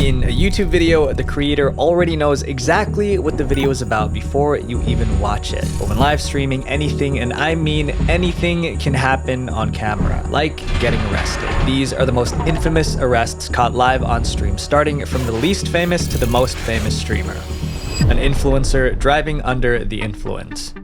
In a YouTube video, the creator already knows exactly what the video is about before you even watch it. But when live streaming, anything, and I mean anything, can happen on camera, like getting arrested. These are the most infamous arrests caught live on stream, starting from the least famous to the most famous streamer. An influencer driving under the influence.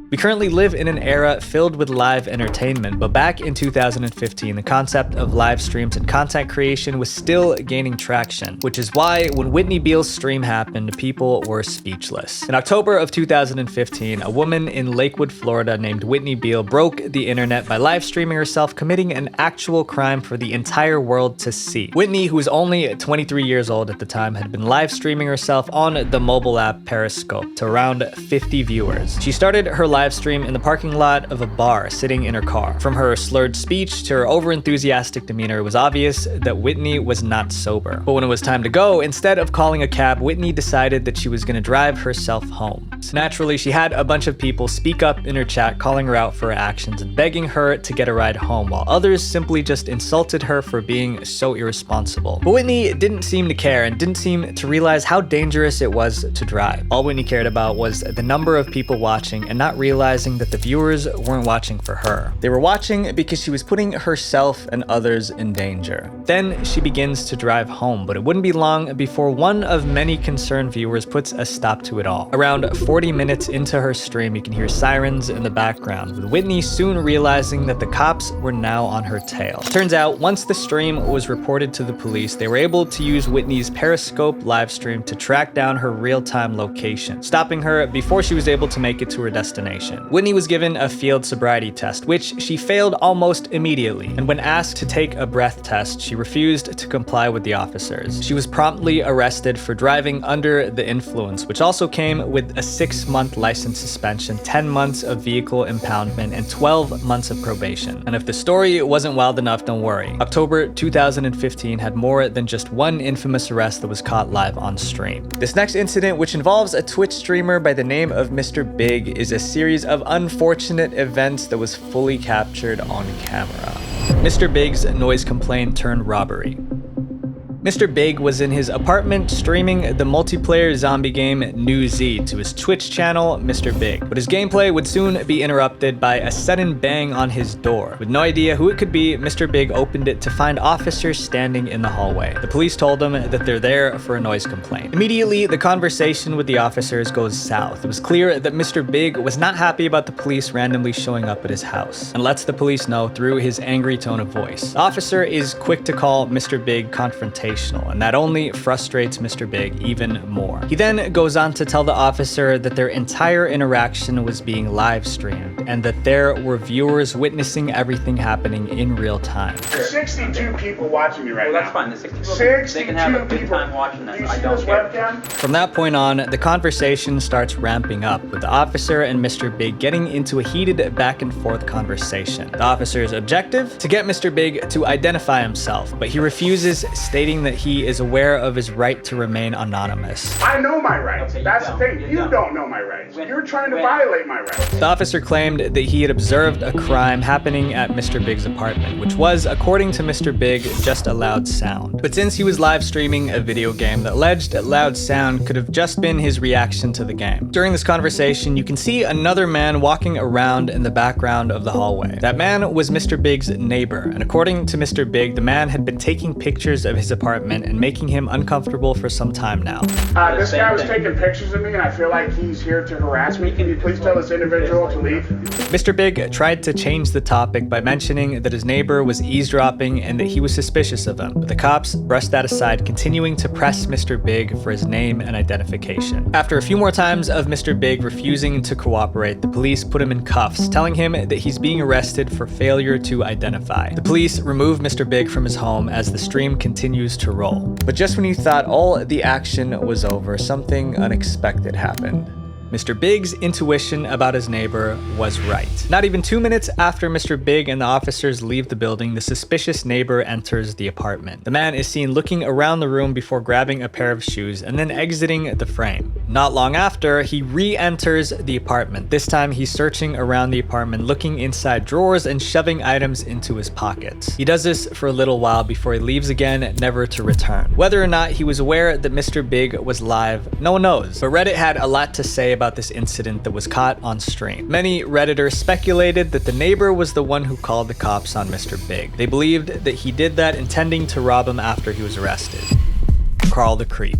We currently live in an era filled with live entertainment, but back in 2015, the concept of live streams and content creation was still gaining traction, which is why when Whitney Beal's stream happened, people were speechless. In October of 2015, a woman in Lakewood, Florida named Whitney Beal broke the internet by live streaming herself committing an actual crime for the entire world to see. Whitney, who was only 23 years old at the time, had been live streaming herself on the mobile app Periscope to around 50 viewers. She started her live stream in the parking lot of a bar sitting in her car. From her slurred speech to her overenthusiastic demeanor, it was obvious that Whitney was not sober. But when it was time to go, instead of calling a cab, Whitney decided that she was going to drive herself home. So naturally, she had a bunch of people speak up in her chat, calling her out for her actions and begging her to get a ride home, while others simply just insulted her for being so irresponsible. But Whitney didn't seem to care and didn't seem to realize how dangerous it was to drive. All Whitney cared about was the number of people watching and not realizing that the viewers weren't watching for her. They were watching because she was putting herself and others in danger. Then she begins to drive home, but it wouldn't be long before one of many concerned viewers puts a stop to it all. Around 40 minutes into her stream, you can hear sirens in the background, with Whitney soon realizing that the cops were now on her tail. Turns out, once the stream was reported to the police, they were able to use Whitney's Periscope live stream to track down her real-time location, stopping her before she was able to make it to her destination. Whitney was given a field sobriety test, which she failed almost immediately, and when asked to take a breath test, she refused to comply with the officers. She was promptly arrested for driving under the influence, which also came with a 6-month license suspension, 10 months of vehicle impoundment, and 12 months of probation. And if the story wasn't wild enough, don't worry. October 2015 had more than just one infamous arrest that was caught live on stream. This next incident, which involves a Twitch streamer by the name of Mr. Big, is a series of unfortunate events that was fully captured on camera. Mr. Big's noise complaint turned robbery. Mr. Big was in his apartment streaming the multiplayer zombie game New Z to his Twitch channel, Mr. Big. But his gameplay would soon be interrupted by a sudden bang on his door. With no idea who it could be, Mr. Big opened it to find officers standing in the hallway. The police told him that they're there for a noise complaint. Immediately, the conversation with the officers goes south. It was clear that Mr. Big was not happy about the police randomly showing up at his house, and lets the police know through his angry tone of voice. The officer is quick to call Mr. Big confrontational, and that only frustrates Mr. Big even more. He then goes on to tell the officer that their entire interaction was being live streamed and that there were viewers witnessing everything happening in real time. There's 62 people watching me right now. Well, that's fine. The 62 62 they can have a good people. time watching this. Do you I see don't this care. webcam? From that point on, the conversation starts ramping up, with the officer and Mr. Big getting into a heated back and forth conversation. The officer's objective? To get Mr. Big to identify himself, but he refuses, stating that he is aware of his right to remain anonymous. I know my rights. Okay, That's the thing. You don't know my rights. You're trying to violate my rights. The officer claimed that he had observed a crime happening at Mr. Big's apartment, which was, according to Mr. Big, just a loud sound. But since he was live streaming a video game, the alleged loud sound could have just been his reaction to the game. During this conversation, you can see another man walking around in the background of the hallway. That man was Mr. Big's neighbor, and according to Mr. Big, the man had been taking pictures of his apartment and making him uncomfortable for some time now. This guy was taking pictures of me, and I feel like he's here to harass me. Can you please tell this individual to leave? Mr. Big tried to change the topic by mentioning that his neighbor was eavesdropping and that he was suspicious of him, but the cops brushed that aside, continuing to press Mr. Big for his name and identification. After a few more times of Mr. Big refusing to cooperate, the police put him in cuffs, telling him that he's being arrested for failure to identify. The police remove Mr. Big from his home as the stream continues to roll. But just when you thought all the action was over, something unexpected happened. Mr. Big's intuition about his neighbor was right. Not even 2 minutes after Mr. Big and the officers leave the building, the suspicious neighbor enters the apartment. The man is seen looking around the room before grabbing a pair of shoes and then exiting the frame. Not long after, he re-enters the apartment. This time he's searching around the apartment, looking inside drawers and shoving items into his pockets. He does this for a little while before he leaves again, never to return. Whether or not he was aware that Mr. Big was live, no one knows. But Reddit had a lot to say about this incident that was caught on stream. Many Redditors speculated that the neighbor was the one who called the cops on Mr. Big. They believed that he did that intending to rob him after he was arrested. Carl the Creep.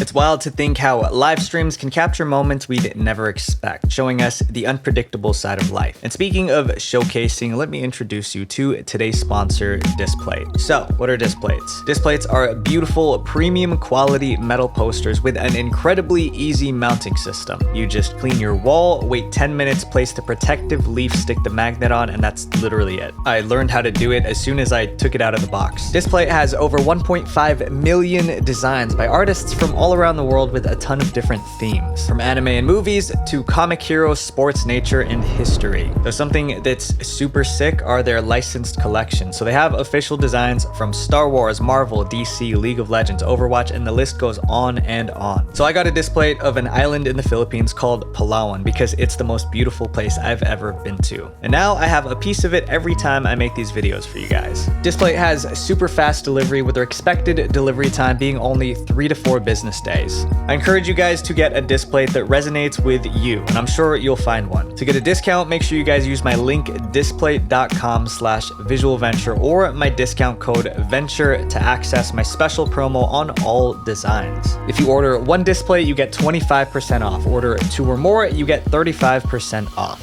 It's wild to think how live streams can capture moments we'd never expect, showing us the unpredictable side of life. And speaking of showcasing, let me introduce you to today's sponsor, Displate. So, what are Displates? Displates are beautiful, premium quality metal posters with an incredibly easy mounting system. You just clean your wall, wait 10 minutes, place the protective leaf, stick the magnet on, and that's literally it. I learned how to do it as soon as I took it out of the box. Displate has over 1.5 million designs by artists from all around the world with a ton of different themes, from anime and movies to comic heroes, sports, nature, and history. Though something that's super sick are their licensed collections. So they have official designs from Star Wars, Marvel, DC, League of Legends, Overwatch, and the list goes on and on. So I got a displate of an island in the Philippines called Palawan because it's the most beautiful place I've ever been to. And now I have a piece of it every time I make these videos for you guys. Displate has super fast delivery with their expected delivery time being only 3 to 4 business days. I encourage you guys to get a displate that resonates with you, and I'm sure you'll find one. To get a discount, make sure you guys use my link displate.com/visualventure or my discount code VENTURE to access my special promo on all designs. If you order 1 displate, you get 25% off. Order 2 or more, you get 35% off.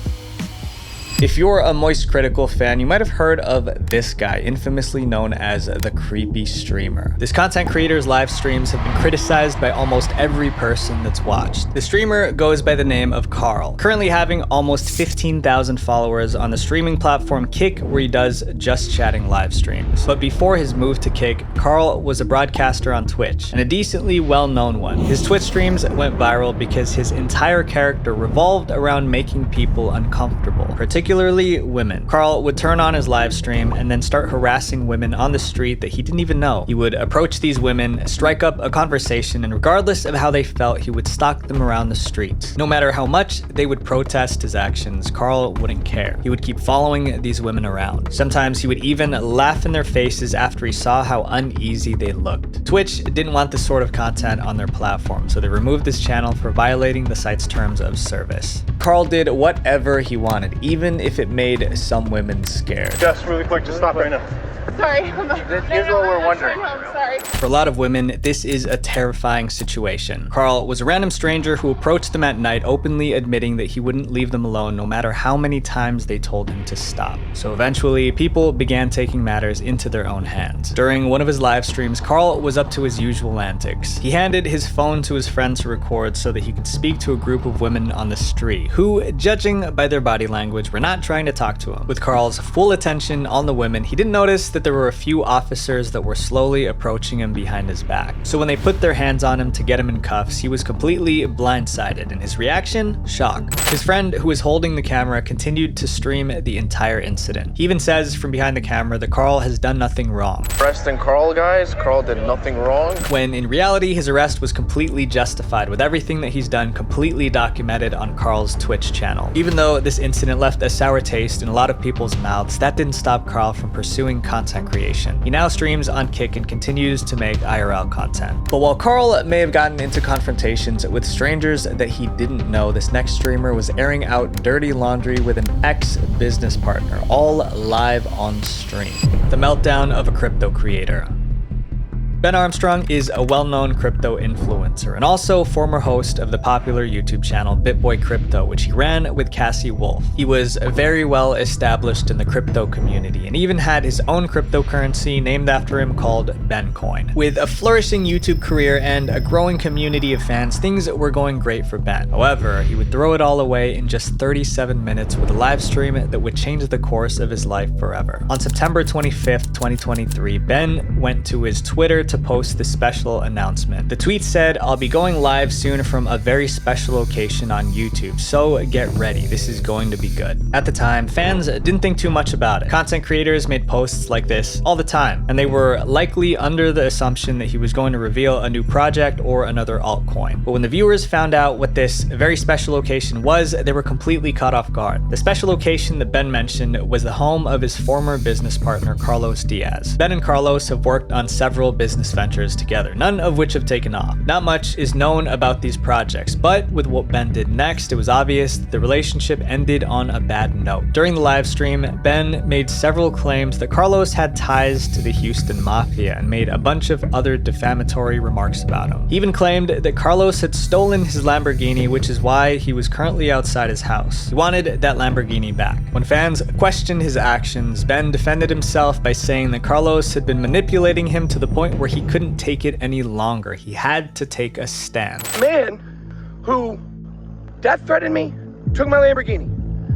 If you're a Moist Critical fan, you might have heard of this guy, infamously known as the Creepy Streamer. This content creator's live streams have been criticized by almost every person that's watched. The streamer goes by the name of Carl, currently having almost 15,000 followers on the streaming platform Kick, where he does just chatting live streams. But before his move to Kick, Carl was a broadcaster on Twitch, and a decently well-known one. His Twitch streams went viral because his entire character revolved around making people uncomfortable, particularly women. Carl would turn on his live stream and then start harassing women on the street that he didn't even know. He would approach these women, strike up a conversation, and regardless of how they felt, he would stalk them around the streets. No matter how much they would protest his actions, Carl wouldn't care. He would keep following these women around. Sometimes he would even laugh in their faces after he saw how uneasy they looked. Twitch didn't want this sort of content on their platform, so they removed this channel for violating the site's terms of service. Carl did whatever he wanted, even if it made some women scared. Just really quick, just stop right now. Sorry. Here's what we're wondering. Sorry. For a lot of women, this is a terrifying situation. Carl was a random stranger who approached them at night, openly admitting that he wouldn't leave them alone no matter how many times they told him to stop. So eventually, people began taking matters into their own hands. During one of his live streams, Carl was up to his usual antics. He handed his phone to his friend to record so that he could speak to a group of women on the street who, judging by their body language, were not trying to talk to him. With Carl's full attention on the women, he didn't notice that there were a few officers that were slowly approaching him behind his back. So when they put their hands on him to get him in cuffs, he was completely blindsided, and his reaction? Shock. His friend, who was holding the camera, continued to stream the entire incident. He even says from behind the camera that Carl has done nothing wrong. Arresting Carl, guys. Carl did nothing wrong. When in reality, his arrest was completely justified, with everything that he's done completely documented on Carl's Twitch channel. Even though this incident left a sour taste in a lot of people's mouths, that didn't stop Carl from pursuing content creation. He now streams on Kick and continues to make IRL content. But while Carl may have gotten into confrontations with strangers that he didn't know, this next streamer was airing out dirty laundry with an ex-business partner, all live on stream. The meltdown of a crypto creator. Ben Armstrong is a well-known crypto influencer and also former host of the popular YouTube channel BitBoy Crypto, which he ran with Cassie Wolf. He was very well established in the crypto community and even had his own cryptocurrency named after him called BenCoin. With a flourishing YouTube career and a growing community of fans, things were going great for Ben. However, he would throw it all away in just 37 minutes with a live stream that would change the course of his life forever. On September 25th, 2023, Ben went to his Twitter to to post this special announcement. The tweet said, "I'll be going live soon from a very special location on YouTube, so get ready, this is going to be good." At the time, fans didn't think too much about it. Content creators made posts like this all the time, and they were likely under the assumption that he was going to reveal a new project or another altcoin. But when the viewers found out what this very special location was, they were completely caught off guard. The special location that Ben mentioned was the home of his former business partner, Carlos Diaz. Ben and Carlos have worked on several business ventures together, none of which have taken off. Not much is known about these projects, but with what Ben did next, it was obvious that the relationship ended on a bad note. During the live stream, Ben made several claims that Carlos had ties to the Houston Mafia and made a bunch of other defamatory remarks about him. He even claimed that Carlos had stolen his Lamborghini, which is why he was currently outside his house. He wanted that Lamborghini back. When fans questioned his actions, Ben defended himself by saying that Carlos had been manipulating him to the point where he couldn't take it any longer. He had to take a stand. Man who death threatened me, took my Lamborghini.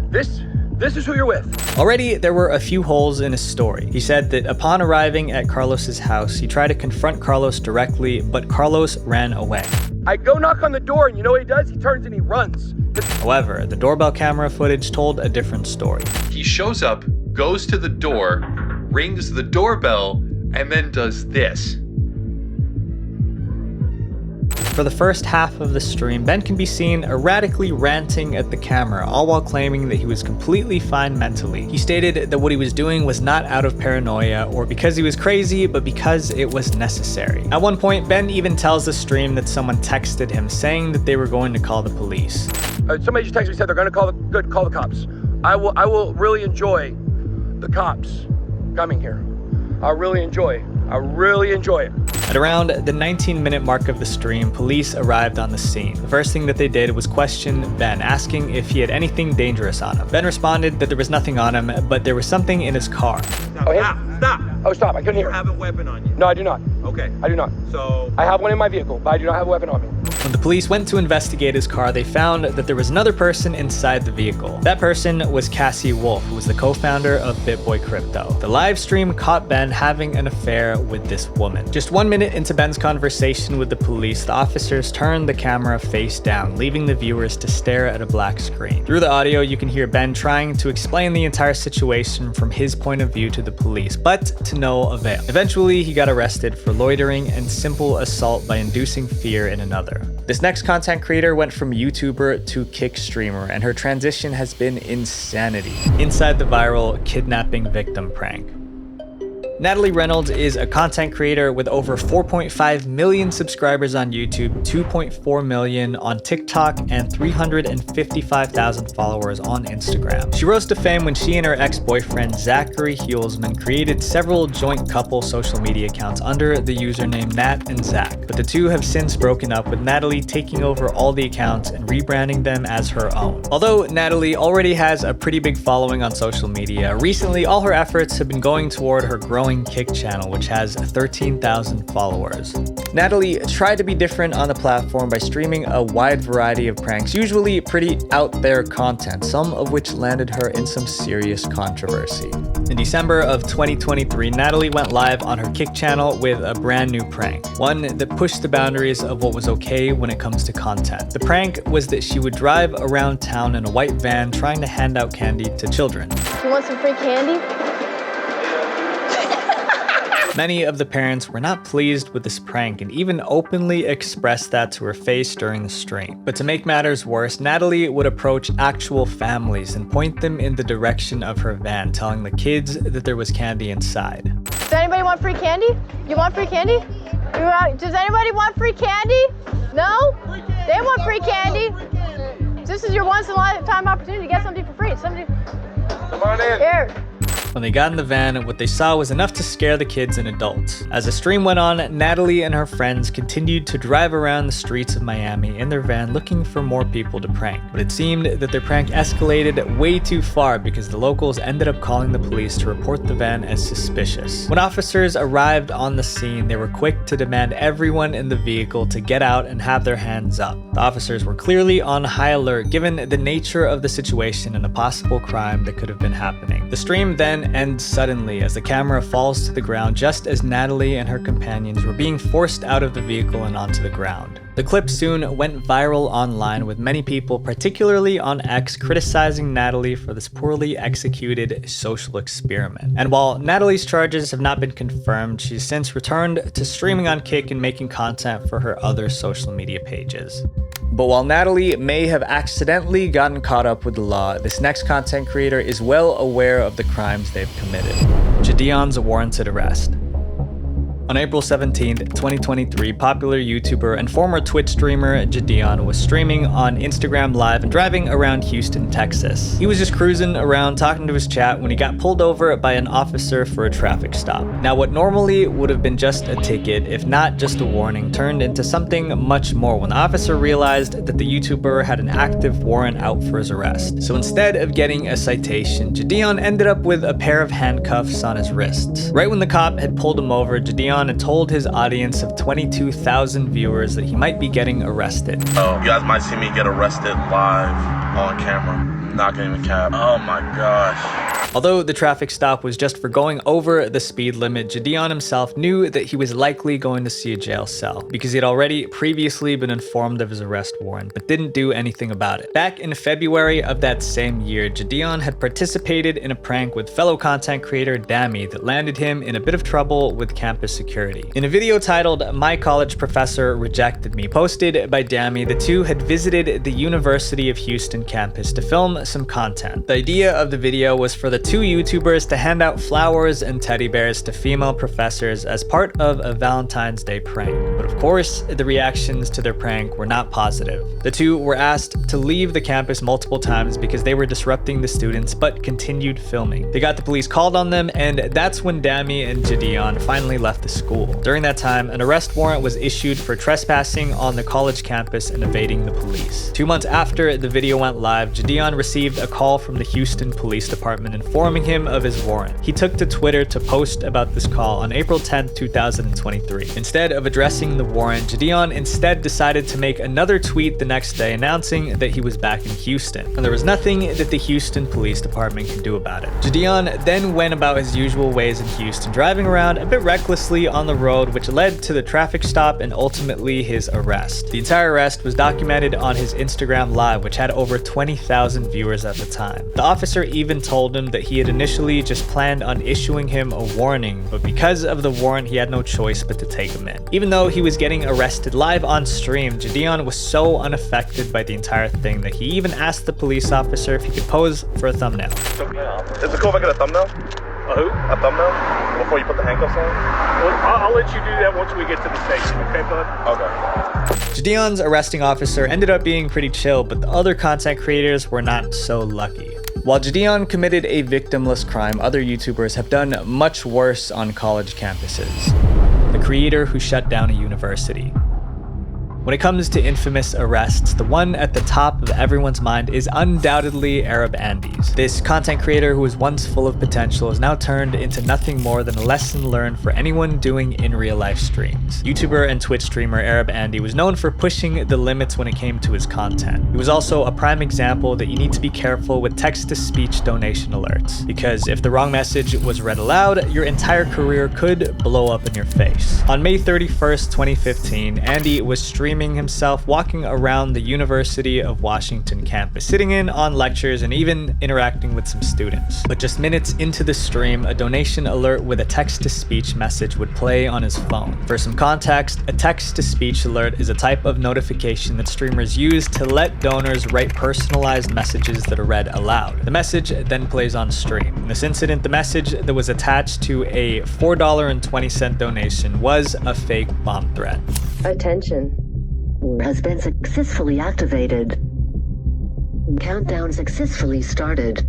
This is who you're with. Already, there were a few holes in his story. He said that upon arriving at Carlos's house, he tried to confront Carlos directly, but Carlos ran away. I go knock on the door and you know what he does? He turns and he runs. However, the doorbell camera footage told a different story. He shows up, goes to the door, rings the doorbell, and then does this. For the first half of the stream, Ben can be seen erratically ranting at the camera, all while claiming that he was completely fine mentally. He stated that what he was doing was not out of paranoia or because he was crazy, but because it was necessary. At one point, Ben even tells the stream that someone texted him saying that they were going to call the police. Somebody just texted me and said they're going to call the cops. I will really enjoy the cops coming here. I really enjoy it. At around the 19-minute mark of the stream, police arrived on the scene. The first thing that they did was question Ben, asking if he had anything dangerous on him. Ben responded that there was nothing on him, but there was something in his car. Stop. Oh, stop. I couldn't hear. You have a weapon on you? No, I do not. Okay. I do not. So I have one in my vehicle, but I do not have a weapon on me. When the police went to investigate his car, they found that there was another person inside the vehicle. That person was Cassie Wolf, who was the co-founder of BitBoy Crypto. The live stream caught Ben having an affair with this woman. Just 1 minute into Ben's conversation with the police, the officers turned the camera face down, leaving the viewers to stare at a black screen. Through the audio, you can hear Ben trying to explain the entire situation from his point of view to the police, but to no avail. Eventually, he got arrested for loitering and simple assault by inducing fear in another. This next content creator went from YouTuber to kick streamer, and her transition has been insanity. Inside the viral kidnapping victim prank. Natalie Reynolds is a content creator with over 4.5 million subscribers on YouTube, 2.4 million on TikTok, and 355,000 followers on Instagram. She rose to fame when she and her ex-boyfriend Zachary Hulsman created several joint couple social media accounts under the username Nat and Zach, but the two have since broken up, with Natalie taking over all the accounts and rebranding them as her own. Although Natalie already has a pretty big following on social media, recently all her efforts have been going toward her growing Kick channel, which has 13,000 followers. Natalie tried to be different on the platform by streaming a wide variety of pranks, usually pretty out there content, some of which landed her in some serious controversy. In December of 2023, Natalie went live on her Kick channel with a brand new prank, one that pushed the boundaries of what was okay when it comes to content. The prank was that she would drive around town in a white van trying to hand out candy to children. You want some free candy? Many of the parents were not pleased with this prank and even openly expressed that to her face during the stream. But to make matters worse, Natalie would approach actual families and point them in the direction of her van, telling the kids that there was candy inside. Does anybody want free candy? You want free candy? Does anybody want free candy? No? They want free candy. This is your once-in-a-lifetime opportunity to get something for free. Come on in. Here. When they got in the van, what they saw was enough to scare the kids and adults. As the stream went on, Natalie and her friends continued to drive around the streets of Miami in their van looking for more people to prank. But it seemed that their prank escalated way too far because the locals ended up calling the police to report the van as suspicious. When officers arrived on the scene, they were quick to demand everyone in the vehicle to get out and have their hands up. The officers were clearly on high alert given the nature of the situation and a possible crime that could have been happening. The stream then event ends suddenly as the camera falls to the ground just as Natalie and her companions were being forced out of the vehicle and onto the ground. The clip soon went viral online, with many people, particularly on X, criticizing Natalie for this poorly executed social experiment. And while Natalie's charges have not been confirmed, she's since returned to streaming on Kick and making content for her other social media pages. But while Natalie may have accidentally gotten caught up with the law, this next content creator is well aware of the crimes they've committed. Jadons' warranted arrest. On April 17, 2023, popular YouTuber and former Twitch streamer Jadon was streaming on Instagram Live and driving around Houston, Texas. He was just cruising around talking to his chat when he got pulled over by an officer for a traffic stop. Now, what normally would have been just a ticket, if not just a warning, turned into something much more when the officer realized that the YouTuber had an active warrant out for his arrest. So instead of getting a citation, Jadon ended up with a pair of handcuffs on his wrists. Right when the cop had pulled him over, Jadon and told his audience of 22,000 viewers that he might be getting arrested. Oh, you guys might see me get arrested live on camera. Not getting the cab. Oh my gosh. Although the traffic stop was just for going over the speed limit, Jadon himself knew that he was likely going to see a jail cell because he had already previously been informed of his arrest warrant, but didn't do anything about it. Back in February of that same year, Jadon had participated in a prank with fellow content creator Dammy that landed him in a bit of trouble with campus security. In a video titled "My College Professor Rejected Me," posted by Dammy, the two had visited the University of Houston campus to film some content. The idea of the video was for the two YouTubers to hand out flowers and teddy bears to female professors as part of a Valentine's Day prank. But of course, the reactions to their prank were not positive. The two were asked to leave the campus multiple times because they were disrupting the students, but continued filming. They got the police called on them, and that's when Dammy and Jadon finally left the school. During that time, an arrest warrant was issued for trespassing on the college campus and evading the police. 2 months after the video went live, Jadon received a call from the Houston Police Department informing him of his warrant. He took to Twitter to post about this call on April 10, 2023. Instead of addressing the warrant, Jadon instead decided to make another tweet the next day announcing that he was back in Houston, and there was nothing that the Houston Police Department could do about it. Jadon then went about his usual ways in Houston, driving around a bit recklessly on the road, which led to the traffic stop and ultimately his arrest. The entire arrest was documented on his Instagram Live, which had over 20,000 viewers at the time. The officer even told him that he had initially just planned on issuing him a warning, but because of the warrant, he had no choice but to take him in. Even though he was getting arrested live on stream, Jadon was so unaffected by the entire thing that he even asked the police officer if he could pose for a thumbnail. Is it cool if I get a thumbnail? A who? A thumbnail? Before you put the handcuffs on? Well, I'll let you do that once we get to the station, okay, bud? Okay. Jadon's arresting officer ended up being pretty chill, but the other content creators were not so lucky. While Jadon committed a victimless crime, other YouTubers have done much worse on college campuses. The creator who shut down a university. When it comes to infamous arrests, the one at the top of everyone's mind is undoubtedly Arab Andy's. This content creator who was once full of potential is now turned into nothing more than a lesson learned for anyone doing in real life streams. YouTuber and Twitch streamer Arab Andy was known for pushing the limits when it came to his content. He was also a prime example that you need to be careful with text-to-speech donation alerts, because if the wrong message was read aloud, your entire career could blow up in your face. On May 31st, 2015, Andy was streaming himself walking around the University of Washington campus, sitting in on lectures and even interacting with some students. But just minutes into the stream, a donation alert with a text-to-speech message would play on his phone. For some context, a text-to-speech alert is a type of notification that streamers use to let donors write personalized messages that are read aloud. The message then plays on stream. In this incident, the message that was attached to a $4.20 donation was a fake bomb threat. Attention. Has been successfully activated. Countdown successfully started.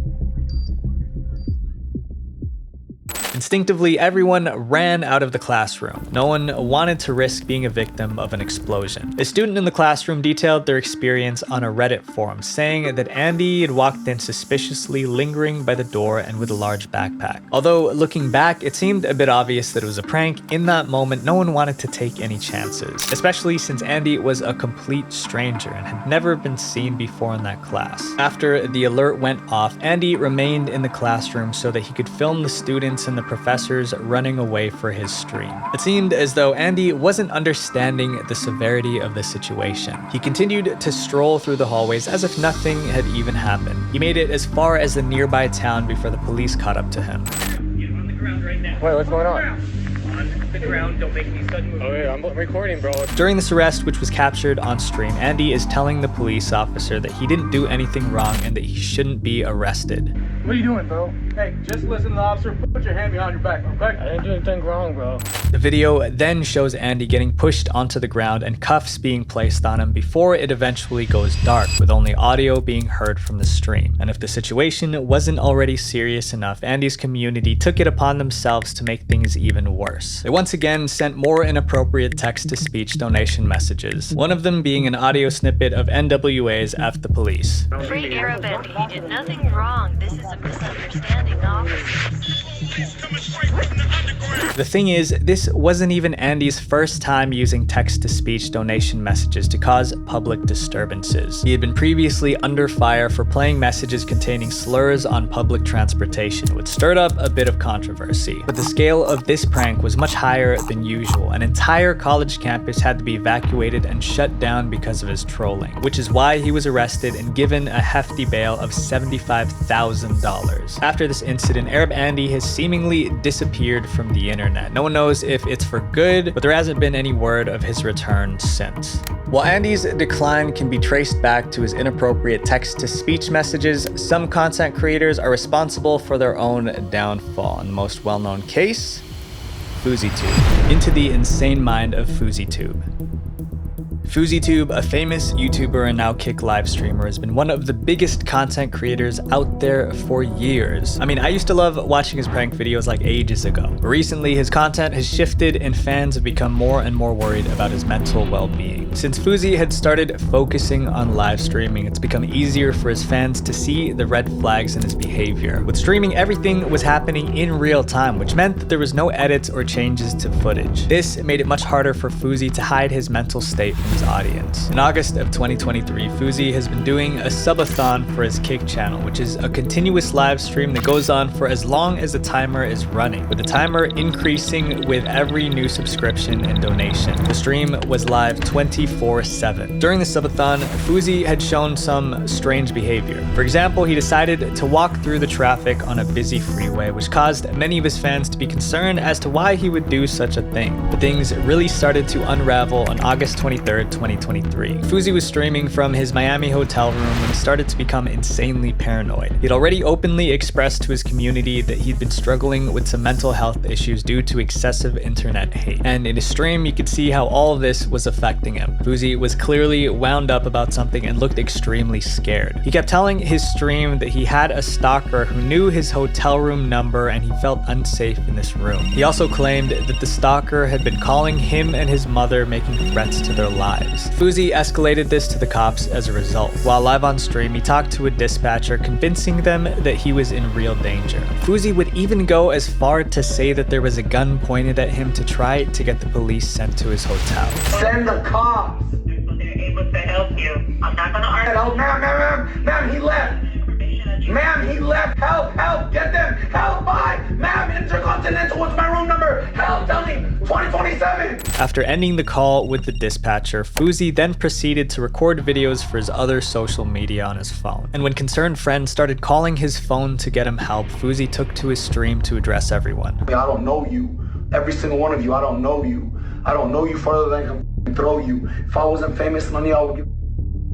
In Instinctively, everyone ran out of the classroom. No one wanted to risk being a victim of an explosion. A student in the classroom detailed their experience on a Reddit forum, saying that Andy had walked in suspiciously, lingering by the door and with a large backpack. Although looking back, it seemed a bit obvious that it was a prank. In that moment, no one wanted to take any chances, especially since Andy was a complete stranger and had never been seen before in that class. After the alert went off, Andy remained in the classroom so that he could film the students and the professors running away for his stream. It seemed as though Andy wasn't understanding the severity of the situation. He continued to stroll through the hallways as if nothing had even happened. He made it as far as the nearby town before the police caught up to him. You're on the ground right now. Wait, what's going on? On the ground, don't make any sudden movements. Okay, I'm recording, bro. During this arrest, which was captured on stream, Andy is telling the police officer that he didn't do anything wrong and that he shouldn't be arrested. What are you doing, bro? Hey, just listen to the officer. Put your hand behind your back, okay? I didn't do anything wrong, bro. The video then shows Andy getting pushed onto the ground and cuffs being placed on him before it eventually goes dark, with only audio being heard from the stream. And if the situation wasn't already serious enough, Andy's community took it upon themselves to make things even worse. They once again sent more inappropriate text-to-speech donation messages, one of them being an audio snippet of NWA's F the Police. Free Arabin, he did nothing wrong. This is a misunderstanding, officers. The thing is, this wasn't even Andy's first time using text-to-speech donation messages to cause public disturbances. He had been previously under fire for playing messages containing slurs on public transportation, which stirred up a bit of controversy. But the scale of this prank was much higher than usual. An entire college campus had to be evacuated and shut down because of his trolling, which is why he was arrested and given a hefty bail of $75,000. After this incident, Arab Andy has seemingly disappeared from the internet. No one knows if it's for good, but there hasn't been any word of his return since. While Andy's decline can be traced back to his inappropriate text-to-speech messages, some content creators are responsible for their own downfall. In the most well-known case, FouseyTube. Into the insane mind of FouseyTube. FouseyTube, a famous YouTuber and now Kick live streamer, has been one of the biggest content creators out there for years. I mean, I used to love watching his prank videos like ages ago, but recently his content has shifted and fans have become more and more worried about his mental well-being. Since Fousey had started focusing on live streaming, it's become easier for his fans to see the red flags in his behavior. With streaming, everything was happening in real time, which meant that there was no edits or changes to footage. This made it much harder for Fousey to hide his mental state from his audience. In August of 2023, Fousey has been doing a subathon for his Kick channel, which is a continuous live stream that goes on for as long as the timer is running, with the timer increasing with every new subscription and donation. The stream was live 24/7. During the subathon, Fousey had shown some strange behavior. For example, he decided to walk through the traffic on a busy freeway, which caused many of his fans to be concerned as to why he would do such a thing. But things really started to unravel on August 23rd, 2023. Fousey was streaming from his Miami hotel room when he started to become insanely paranoid. He'd already openly expressed to his community that he'd been struggling with some mental health issues due to excessive internet hate. And in his stream, you could see how all of this was affecting him. Fousey was clearly wound up about something and looked extremely scared. He kept telling his stream that he had a stalker who knew his hotel room number and he felt unsafe in this room. He also claimed that the stalker had been calling him and his mother, making threats to their lives. Fousey escalated this to the cops as a result. While live on stream, he talked to a dispatcher, convincing them that he was in real danger. Fousey would even go as far to say that there was a gun pointed at him to try to get the police sent to his hotel. Send the cops. They're able to help you. I'm not gonna argue. Oh, ma'am, he left. Ma'am, he left. Help, get them. Help, bye. Ma'am, Intercontinental, what's my room number? Help, tell me. 2027. After ending the call with the dispatcher, Fousey then proceeded to record videos for his other social media on his phone. And when concerned friends started calling his phone to get him help, Fousey took to his stream to address everyone. I don't know you. Every single one of you, I don't know you. I don't know you further than I can throw you. If I wasn't famous, none of y'all would give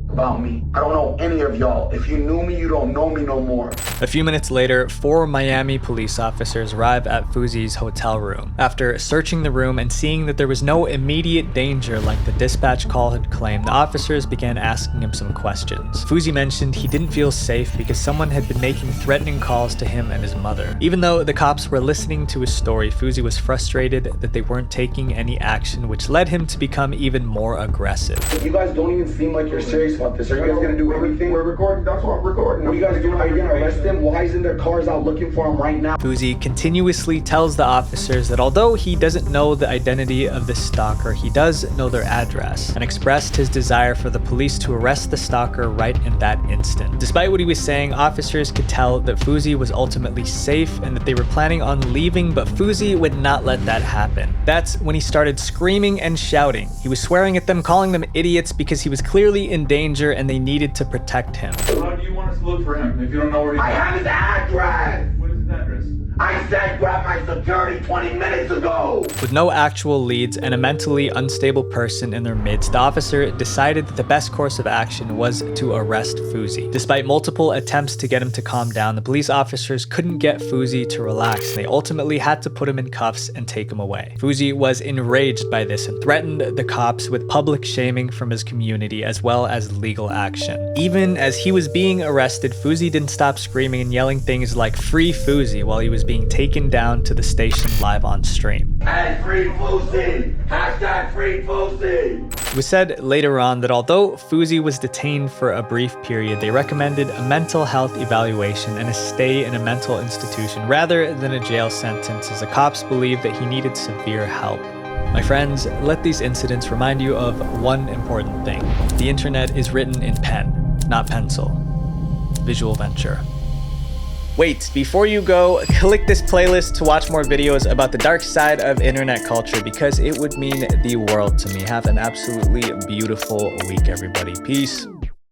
about me. I don't know any of y'all. If you knew me, you don't know me no more. A few minutes later, 4 Miami police officers arrive at Fuzi's hotel room. After searching the room and seeing that there was no immediate danger like the dispatch call had claimed, the officers began asking him some questions. Fuzi mentioned he didn't feel safe because someone had been making threatening calls to him and his mother. Even though the cops were listening to his story, Fuzi was frustrated that they weren't taking any action, which led him to become even more aggressive. You guys don't even seem like you're serious about this. Are you guys gonna do everything? We're recording. That's what I'm recording. What are you guys doing? Are you gonna arrest him? Why isn't there cars out looking for him right now? Fuzi continuously tells the officers that although he doesn't know the identity of the stalker, he does know their address, and expressed his desire for the police to arrest the stalker right in that instant. Despite what he was saying, officers could tell that Fuzi was ultimately safe and that they were planning on leaving, but Fuzi would not let that happen. That's when he started screaming and shouting. He was swearing at them, calling them idiots because he was clearly in danger and they needed to protect him. How do you want us to look for him if you don't know where he's I have his address! What is his address? I said grab my security 20 minutes ago! With no actual leads and a mentally unstable person in their midst, the officer decided that the best course of action was to arrest Fuzi. Despite multiple attempts to get him to calm down, the police officers couldn't get Fuzi to relax, and they ultimately had to put him in cuffs and take him away. Fuzi was enraged by this and threatened the cops with public shaming from his community as well as legal action. Even as he was being arrested, Fuzi didn't stop screaming and yelling things like "Free Fuzi" while he was being taken down to the station live on stream. Hey, free Fuzi! Hashtag free Fuzi! It was said later on that although Fuzi was detained for a brief period, they recommended a mental health evaluation and a stay in a mental institution rather than a jail sentence, as the cops believed that he needed severe help. My friends, let these incidents remind you of one important thing. The internet is written in pen, not pencil. Visual venture. Wait, before you go, click this playlist to watch more videos about the dark side of internet culture because it would mean the world to me. Have an absolutely beautiful week, everybody. Peace.